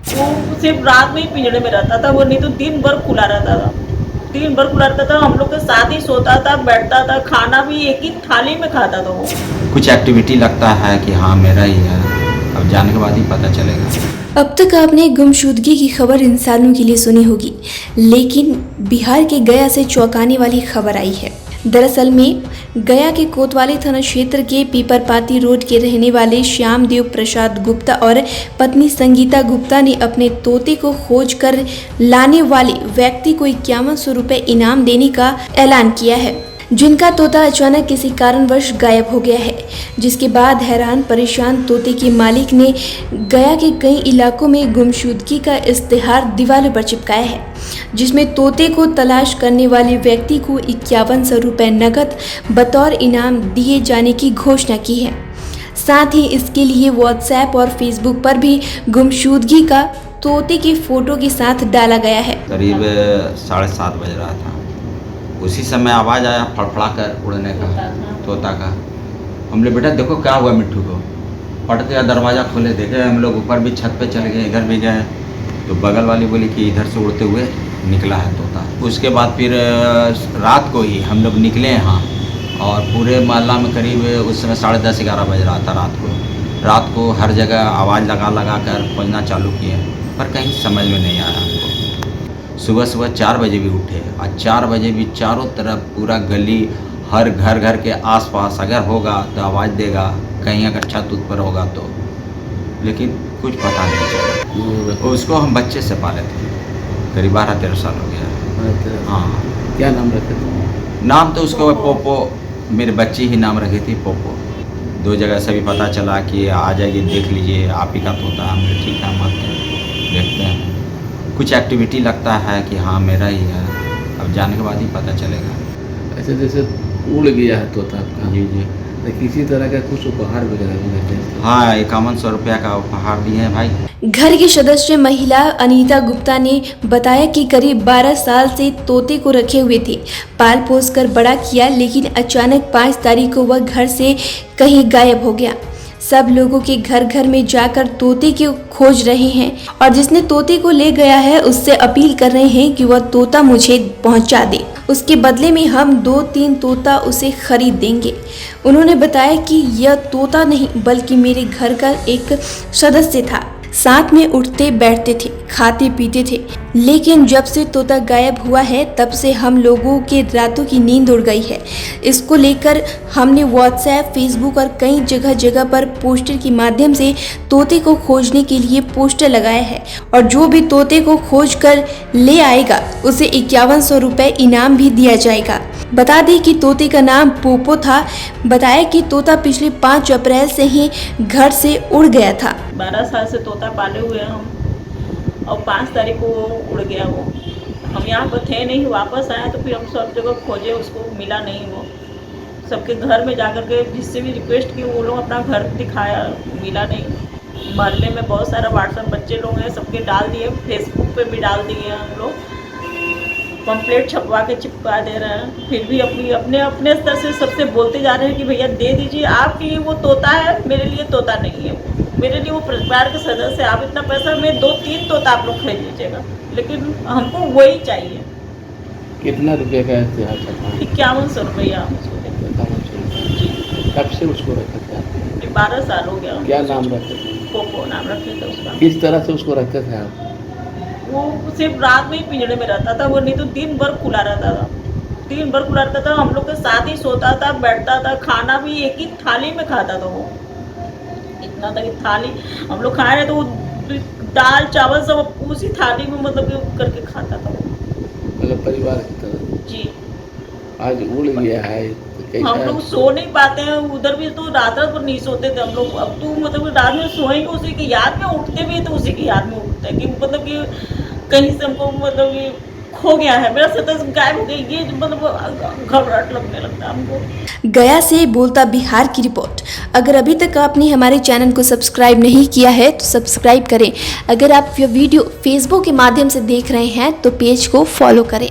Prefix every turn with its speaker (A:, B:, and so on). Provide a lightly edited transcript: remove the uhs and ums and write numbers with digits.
A: वो सिर्फ रात में ही पिंजड़े में रहता था, वो नहीं तो दिन भर खुला रहता था। दिन भर खुला रहता था, हम लोग के साथ ही सोता था, बैठता था, खाना भी एक ही थाली में खाता था वो।
B: कुछ एक्टिविटी लगता है कि हाँ मेरा ही है, अब जाने के बाद ही पता चलेगा।
C: अब तक आपने गुमशुदगी की खबर इंसानों के लिए सुनी होगी, लेकिन बिहार के गया से चौंकाने वाली खबर आई है। दरअसल में गया के कोतवाली थाना क्षेत्र के पीपरपाती रोड के रहने वाले श्यामदेव प्रसाद गुप्ता और पत्नी संगीता गुप्ता ने अपने तोते को खोज कर लाने वाले व्यक्ति को 5100 रुपये इनाम देने का ऐलान किया है, जिनका तोता अचानक किसी कारणवश गायब हो गया है। जिसके बाद हैरान परेशान तोते के मालिक ने गया के कई इलाकों में गुमशुदगी का इश्तेहार दीवारों पर चिपकाया है, जिसमें तोते को तलाश करने वाले व्यक्ति को 5100 रुपये नकद बतौर इनाम दिए जाने की घोषणा की है। साथ ही इसके लिए व्हाट्सएप और फेसबुक पर भी गुमशुदगी का तोते की फोटो के साथ डाला गया है।
B: करीब 7:30 बज रहा था, उसी समय आवाज़ आया फड़फड़ा कर उड़ने का, तोता का। हमने बेटा देखो क्या हुआ मिट्टू को, पट गया, दरवाज़ा खोले, देखे हम लोग ऊपर भी छत पे चले गए, इधर भी गए तो बगल वाली बोली कि इधर से उड़ते हुए निकला है तोता। उसके बाद फिर रात को ही हम लोग निकले यहाँ, और पूरे मोहल्ला में करीब उस समय 10:30-11 बज रहा था रात को हर जगह आवाज़ लगा कर खोजना चालू किए, पर कहीं समझ में नहीं आया हमको। सुबह 4 बजे भी उठे, और 4 बजे भी चारों तरफ पूरा गली, हर घर के आसपास अगर होगा तो आवाज़ देगा, कहीं अगर छत पर होगा तो, लेकिन कुछ पता नहीं चला। उसको हम बच्चे से पाले थे, करीब 12-13 साल हो गया। हाँ।
D: क्या नाम रखे थे?
B: नाम तो उसको पोपो, मेरे बच्ची ही नाम रखी थी पोपो। 2 जगह से भी पता चला कि आ जाइए देख लीजिए, आप ही का तोता। हमने ठीक है, हम आते हैं देखते हैं। कुछ एक्टिविटी लगता है कि हाँ मेरा ही है, अब जाने के बाद ही पता चलेगा।
D: ऐसे जैसे उड़ गया है तोता आपका,
B: जी जी।
D: तो किसी तरह का कुछ उपहार वगैरह भी देते हैं?
B: हाँ, 5100 रुपया का उपहार दिए हैं भाई।
C: घर की सदस्य महिला अनीता गुप्ता ने बताया कि करीब 12 साल से तोते को रखे हुए थे, पाल पोस कर बड़ा किया, लेकिन अचानक 5 तारीख को वह घर से कहीं गायब हो गया। सब लोगों के घर में जाकर तोते की खोज रहे हैं, और जिसने तोते को ले गया है उससे अपील कर रहे हैं कि वह तोता मुझे पहुंचा दे, उसके बदले में हम 2-3 तोता उसे खरीद देंगे। उन्होंने बताया कि यह तोता नहीं बल्कि मेरे घर का एक सदस्य था, साथ में उठते बैठते थे, खाते पीते थे, लेकिन जब से तोता गायब हुआ है तब से हम लोगों के रातों की नींद उड़ गई है। इसको लेकर हमने व्हाट्सएप, फेसबुक और कई जगह पर पोस्टर के माध्यम से तोते को खोजने के लिए पोस्टर लगाया है, और जो भी तोते को खोज कर ले आएगा उसे 5100 रुपये इनाम भी दिया जाएगा। बता दें कि तोते का नाम पोपो था। बताया कि तोता पिछले 5 अप्रैल से ही घर से उड़ गया था।
A: 12 साल से तोता पाले हुए हैं हम, और 5 तारीख को वो उड़ गया। वो हम यहाँ पर थे नहीं, वापस आए तो फिर हम सब जगह खोजे, उसको मिला नहीं। वो सबके घर में जाकर के जिससे भी रिक्वेस्ट की, वो लोग अपना घर दिखाया, मिला नहीं। मोहल्ले में बहुत सारा व्हाट्सएप बच्चे लोग हैं, सबके डाल दिए, फेसबुक पे भी डाल दिए हम लोग, पंपलेट छपवा के चिपका दे रहे हैं। फिर भी अपने स्तर से सबसे बोलते जा रहे हैं कि भैया दे दीजिए, आपके लिए वो तोता है, मेरे लिए तोता नहीं है। मेरे लिए वो परिवार के सदस्य, आप इतना पैसा में 2-3 तोता आप लोग खरीद लीजिएगा, लेकिन हमको वही चाहिए।
D: कितना रुपये का इतिहास है?
A: 5100 रुपया हम उसको देंगे।
D: कब से उसको रखे थे?
A: 12 साल हो गया।
D: क्या नाम रखे थे?
A: पोपो नाम रखे थे उसका।
D: किस तरह से उसको रखे थे आप?
A: वो सिर्फ रात में ही पिंजड़े में रहता था, वो नहीं तो दिन भर खुला रहता था। दिन भर खुला रहता था, हम लोग के साथ ही सोता था, बैठता था, खाना भी एक ही थाली में खाता था। वो इतना था कि थाली हम लोग खा रहे तो वो दाल चावल सब उसी थाली में मतलब कि करके खाता था वो।
D: मतलब परिवार की तरह?
A: जी।
D: आज उड़ गया है तो
A: हम लोग सो नहीं पाते हैं, उधर भी तो रात भर नहीं सोते थे हम लोग। अब तो मतलब रात में सोएंगे उसी की याद में, उठते भी तो उसी की याद में उठते हैं कि मतलब कि कहीं से हमको मतलब कि खो गया है, मेरा सदस्य गायब हो गई, ये मतलब घबराहट लगने लगता है हमको।
C: गया से बोलता बिहार की रिपोर्ट। अगर अभी तक आपने हमारे चैनल को सब्सक्राइब नहीं किया है तो सब्सक्राइब करें। अगर आप यह वीडियो फेसबुक के माध्यम से देख रहे हैं तो पेज को फॉलो करें।